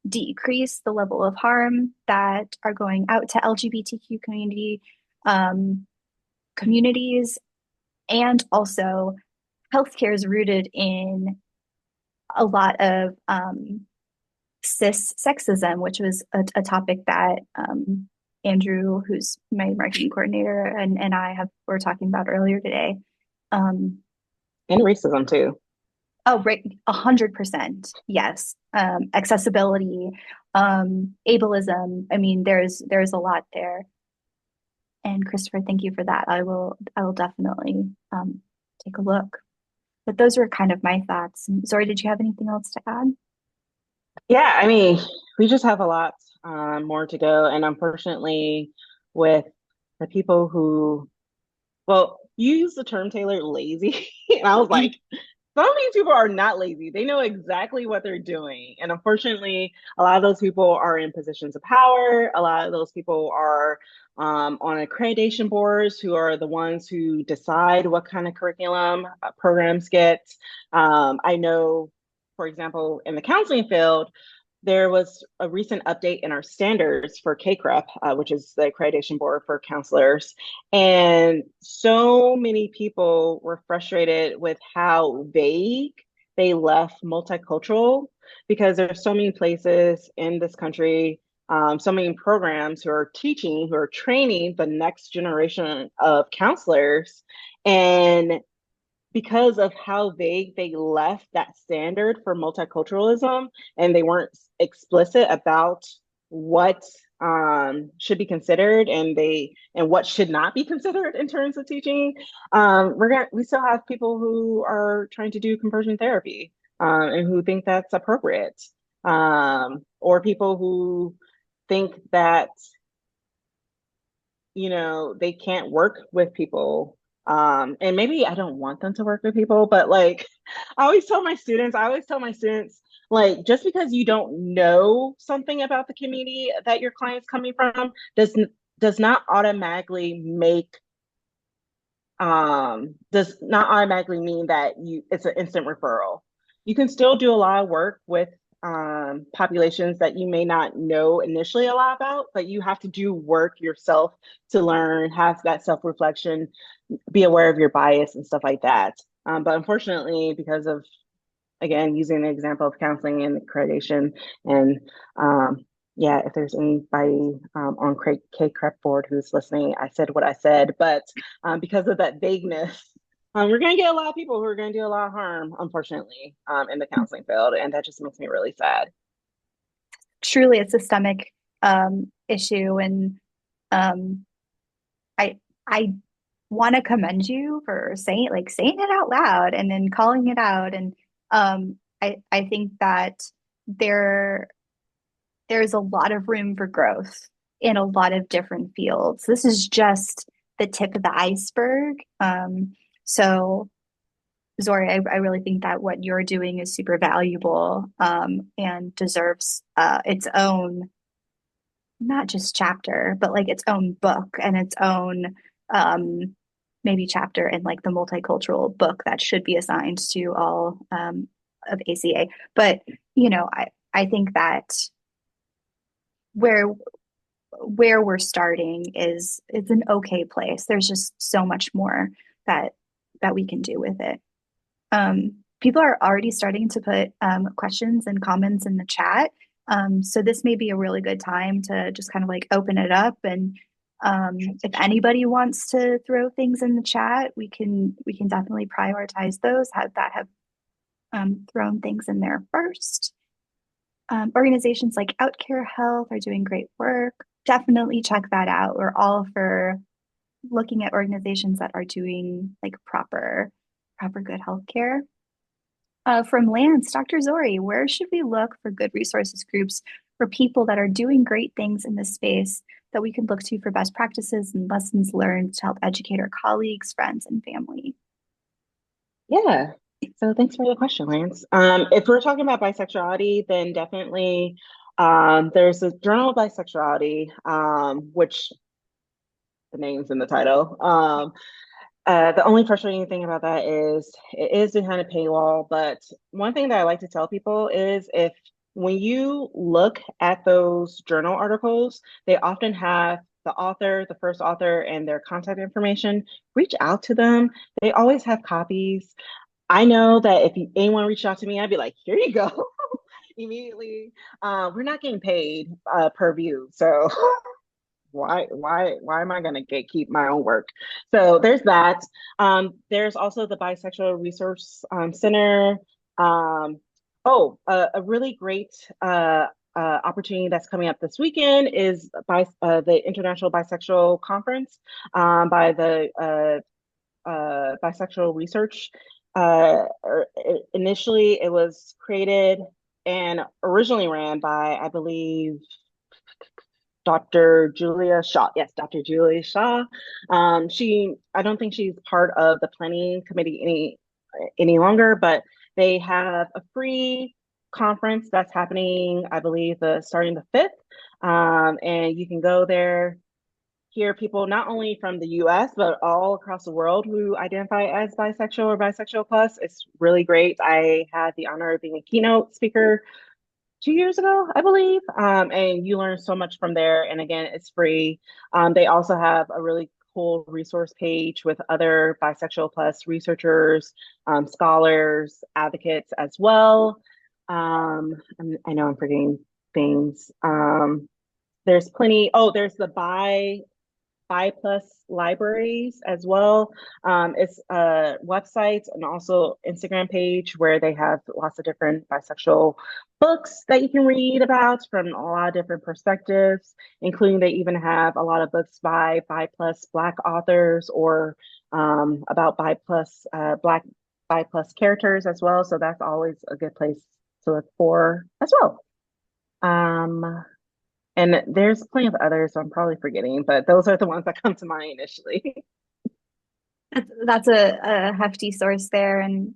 decrease the level of harm that are going out to LGBTQ um, communities, and also healthcare is rooted in a lot of cis sexism, which was a topic that Andrew, who's my marketing coordinator, and I were talking about earlier today. Um, And racism too. oh, right, 100%, yes. Accessibility, ableism. I mean, there's a lot there. And Christopher, thank you for that. I will definitely take a look. But those were kind of my thoughts. Zori, did you have anything else to add? Yeah, I mean, we just have a lot more to go. And unfortunately, with the people who, well, you use the term Taylor lazy, and I was like, some of these people are not lazy. They know exactly what they're doing. And unfortunately, a lot of those people are in positions of power. A lot of those people are on accreditation boards who are the ones who decide what kind of curriculum programs get. I know, for example, in the counseling field, there was a recent update in our standards for KCREP, which is the accreditation board for counselors. And so many people were frustrated with how vague they left multicultural because there's so many places in this country, so many programs who are teaching, who are training the next generation of counselors. And because of how vague they left that standard for multiculturalism and they weren't explicit about what should be considered and what should not be considered in terms of teaching, we still have people who are trying to do conversion therapy and who think that's appropriate, or people who think that they can't work with people. And maybe I don't want them to work with people, but like I always tell my students, like, just because you don't know something about the community that your client's coming from does not automatically make does not automatically mean that it's an instant referral. You can still do a lot of work with populations that you may not know initially a lot about, but you have to do work yourself to learn, have that self-reflection, be aware of your bias and stuff like that. But unfortunately, because of, again, using the example of counseling and accreditation, and yeah, if there's anybody on K-CREP board who's listening, I said what I said, but because of that vagueness, we're going to get a lot of people who are going to do a lot of harm, unfortunately, in the counseling field, and that just makes me really sad. Truly a systemic issue, and um, I want to commend you for saying it out loud and then calling it out. And I think that there there's a lot of room for growth in a lot of different fields. This is just the tip of the iceberg. So Zori, I really think that what you're doing is super valuable, and deserves its own, not just chapter, but like its own book and its own maybe chapter in like the multicultural book that should be assigned to all of ACA. But I think that where we're starting is it's an okay place. There's just so much more that we can do with it. People are already starting to put questions and comments in the chat. So this may be a really good time to just kind of like open it up, and if anybody wants to throw things in the chat, we can definitely prioritize those have thrown things in there first. Organizations like Outcare Health are doing great work. Definitely check that out. We're all for looking at organizations that are doing like proper good healthcare. From Lance, Dr. Zori, where should we look for good resources groups for people that are doing great things in this space that we can look to for best practices and lessons learned to help educate our colleagues, friends, and family? Yeah. So thanks for the question, Lance. If we're talking about bisexuality, then definitely there's a Journal of Bisexuality, which the name's in the title. The only frustrating thing about that is it is behind a paywall. But one thing that I like to tell people is when you look at those journal articles, they often have the author, the first author, and their contact information. Reach out to them. They always have copies. I know that if anyone reached out to me, I'd be like, here you go, immediately. We're not getting paid per view, so why am I going to gatekeep my own work? So there's that. There's also the Bisexual Resource Center. A really great opportunity that's coming up this weekend is the International Bisexual Conference by the Bisexual Research. Initially, it was created and originally ran by, I believe, Dr. Julia Shaw. Yes, Dr. Julia Shaw. I don't think she's part of the planning committee any longer, but they have a free conference that's happening, I believe, starting the 5th. And you can go there, hear people not only from the US, but all across the world who identify as bisexual or bisexual plus. It's really great. I had the honor of being a keynote speaker 2 years ago, I believe. And you learn so much from there. And again, it's free. They also have a really cool resource page with other bisexual plus researchers, scholars, advocates as well. I know I'm forgetting things. There's plenty. Oh, there's the Bi Plus libraries as well. It's a website and also Instagram page where they have lots of different bisexual books that you can read about from a lot of different perspectives, including they even have a lot of books by Bi Plus Black authors or about Black Bi Plus characters as well. So that's always a good place to look for as well. Um, and there's plenty of others, so I'm probably forgetting, but those are the ones that come to mind initially. That's a hefty source there, and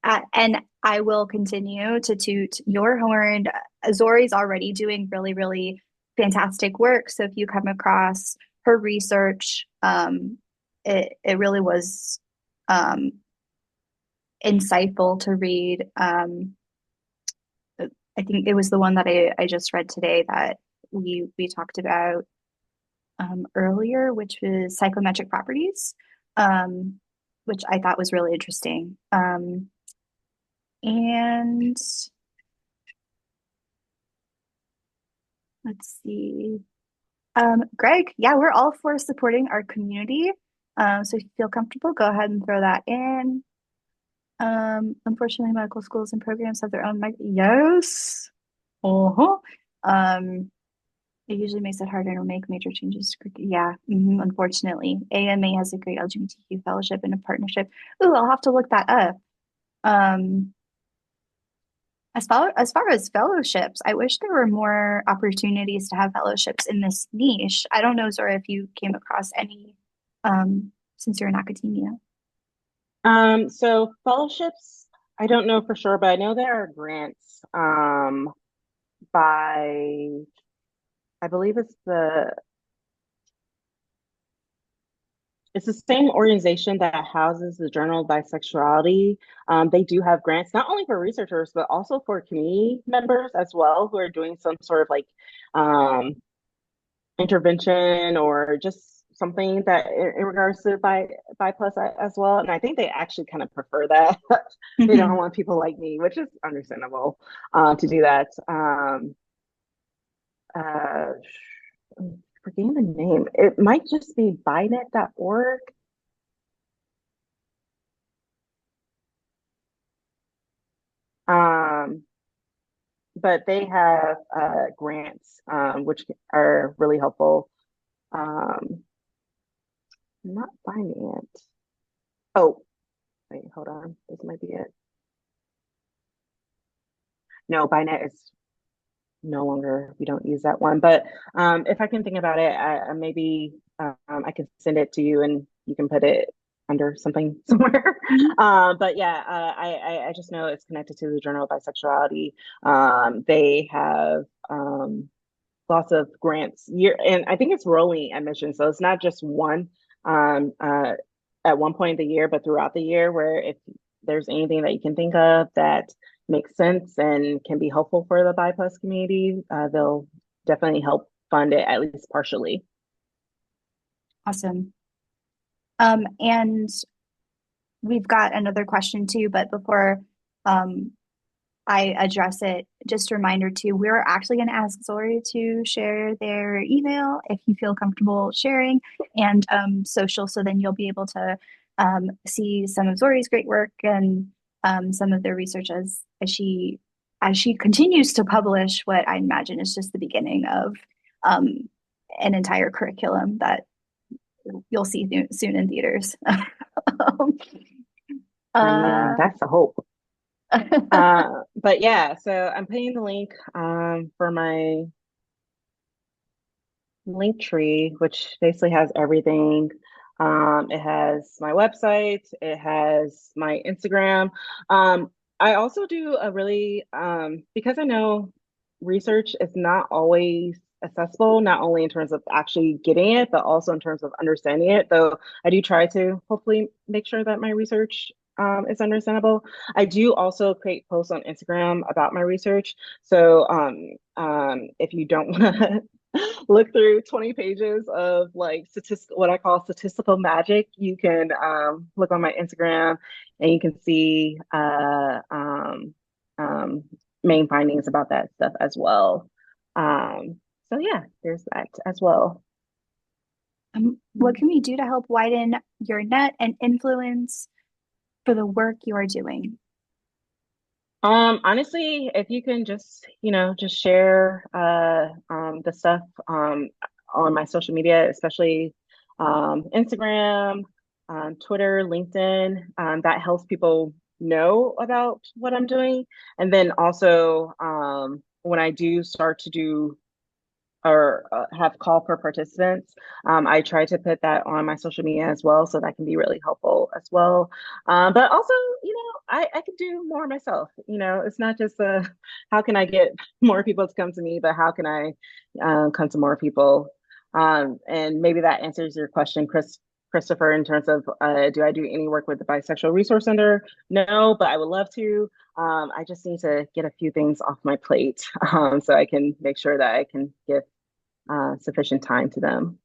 I will continue to toot your horn. Zori's already doing really, really fantastic work. So if you come across her research, it really was um, insightful to read. I think it was the one that I just read today that we talked about earlier, which was psychometric properties, um, which I thought was really interesting. And let's see. Greg, yeah, we're all for supporting our community. So if you feel comfortable, go ahead and throw that in. Unfortunately, medical schools and programs have their own yes. Uh-huh. Um, it usually makes it harder to make major changes to yeah, unfortunately. AMA has a great LGBTQ fellowship and a partnership. Ooh, I'll have to look that up. Um, as far as fellowships, I wish there were more opportunities to have fellowships in this niche. I don't know, Zora, if you came across any since you're in academia. So fellowships, I don't know for sure, but I know there are grants by, I believe it's the same organization that houses the Journal of Bisexuality. They do have grants not only for researchers but also for community members as well who are doing some sort of like um, intervention or just something that in regards to bi plus as well. And I think they actually kind of prefer that. They don't want people like me, which is understandable to do that. Uh, I'm forgetting the name. It might just be binet.org. Um, but they have grants which are really helpful. I'm not finding it. Oh, wait, hold on. This might be it. No, Binet is no longer, we don't use that one. But if I can think about it, maybe I can send it to you and you can put it under something somewhere. But yeah, I just know it's connected to the Journal of Bisexuality. They have lots of grants year, and I think it's rolling admission, so it's not just one um, uh, at one point of the year, but throughout the year. Where if there's anything that you can think of that makes sense and can be helpful for the BIPOS community, they'll definitely help fund it at least partially. Awesome. And we've got another question too, but before I address it, just a reminder too, we're actually going to ask Zori to share their email if you feel comfortable sharing and social, so then you'll be able to see some of Zori's great work and some of their research as she continues to publish what I imagine is just the beginning of an entire curriculum that you'll see soon in theaters. Yeah, that's the hope. But yeah, so I'm putting the link for my Linktree, which basically has everything. It has my website, it has my Instagram. I also do a really, because I know research is not always accessible, not only in terms of actually getting it, but also in terms of understanding it. Though I do try to hopefully make sure that my research is understandable. I do also create posts on Instagram about my research. So if you don't want to look through 20 pages of like what I call statistical magic, you can look on my Instagram and you can see um, main findings about that stuff as well. So yeah, there's that as well. What can we do to help widen your net and influence for the work you are doing? Honestly, if you can just, just share the stuff on my social media, especially Instagram, Twitter, LinkedIn, that helps people know about what I'm doing. And then also, when I do start to do or have call for participants. I try to put that on my social media as well, so that can be really helpful as well. But also, I could do more myself. It's not just how can I get more people to come to me, but how can I come to more people? And maybe that answers your question, Christopher, in terms of do I do any work with the Bisexual Resource Center? No, but I would love to. I just need to get a few things off my plate so I can make sure that I can give sufficient time to them.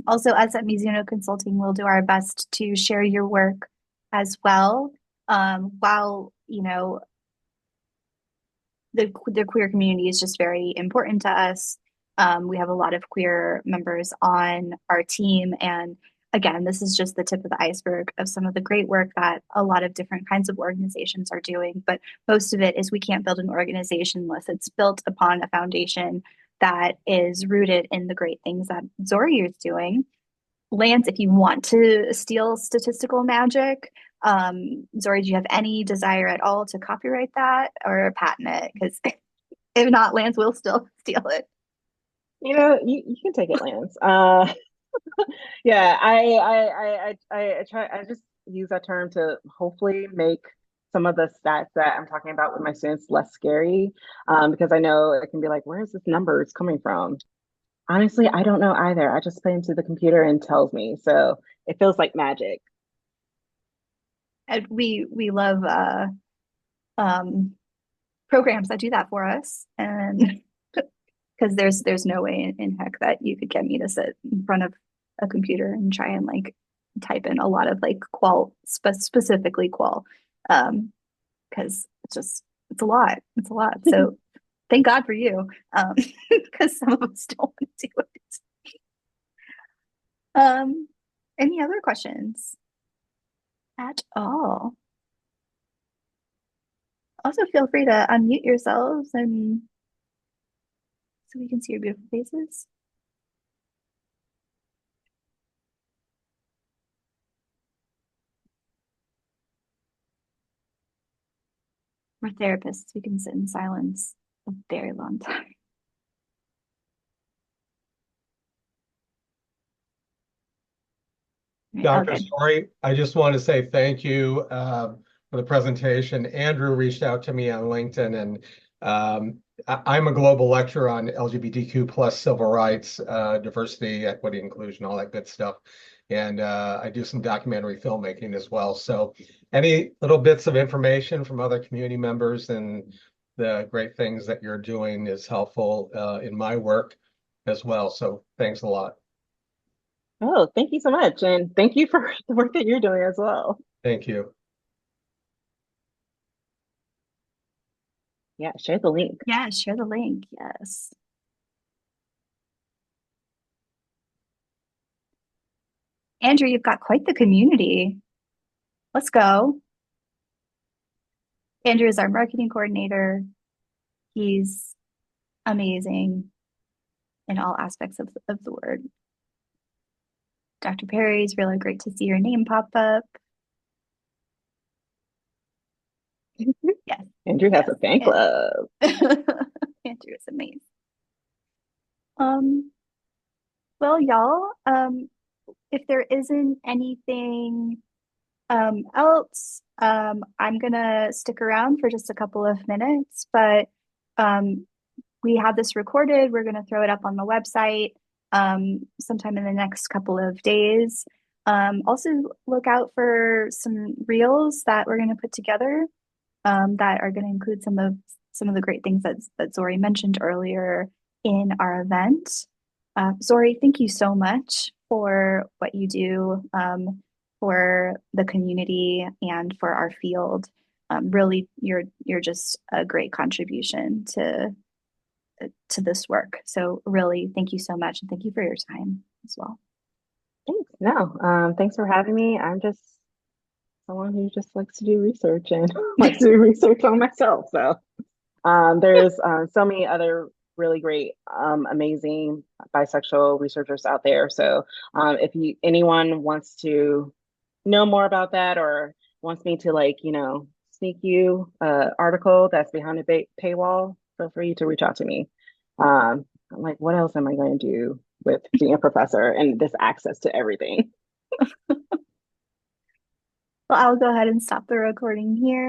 Also, us at Mizuno Consulting will do our best to share your work as well. While, the queer community is just very important to us. We have a lot of queer members on our team. And again, this is just the tip of the iceberg of some of the great work that a lot of different kinds of organizations are doing. But most of it is we can't build an organization unless it's built upon a foundation that is rooted in the great things that Zori is doing. Lance, if you want to steal statistical magic, Zori, do you have any desire at all to copyright that or patent it? Because if not, Lance will still steal it. You can take it, Lance. Yeah, I try. I just use that term to hopefully make some of the stats that I'm talking about with my students less scary, because I know it can be like, where is this numbers coming from? Honestly, I don't know either. I just put into the computer and tells me, so it feels like magic. And we love um, programs that do that for us, and because there's no way in heck that you could get me to sit in front of a computer and try and like type in a lot of like specifically qual, because it's a lot. It's a lot. So thank God for you, because some of us don't want to do it. Any other questions at all? Also, feel free to unmute yourselves and so we can see your beautiful faces. We're therapists. We can sit in silence a very long time. Dr. Okay. Zori, I just want to say thank you for the presentation. Andrew reached out to me on LinkedIn, and I'm a global lecturer on LGBTQ plus civil rights, diversity, equity, inclusion, all that good stuff. And I do some documentary filmmaking as well. So any little bits of information from other community members and the great things that you're doing is helpful in my work as well. So thanks a lot. Oh, thank you so much. And thank you for the work that you're doing as well. Thank you. Yeah, share the link. Yeah, share the link. Yes. Andrew, you've got quite the community. Let's go. Andrew is our marketing coordinator. He's amazing in all aspects of the word. Dr. Perry, it's really great to see your name pop up. Yes. Andrew has Yes. a fan club. Andrew is amazing. Well, y'all, if there isn't anything else, I'm gonna stick around for just a couple of minutes, but um, we have this recorded. We're gonna throw it up on the website sometime in the next couple of days. Also, look out for some reels that we're gonna put together that are gonna include some of the great things that Zori mentioned earlier in our event. Zori, thank you so much for what you do for the community and for our field. Really, you're just a great contribution to this work. So really, thank you so much, and thank you for your time as well. Thanks. No, thanks for having me. I'm just someone who just likes to do research and likes to do research on myself. So there's so many other really great, amazing bisexual researchers out there. So if anyone wants to know more about that or wants me to sneak you article that's behind the paywall, feel free to reach out to me. I'm like, what else am I going to do with being a professor and this access to everything? Well, I'll go ahead and stop the recording here.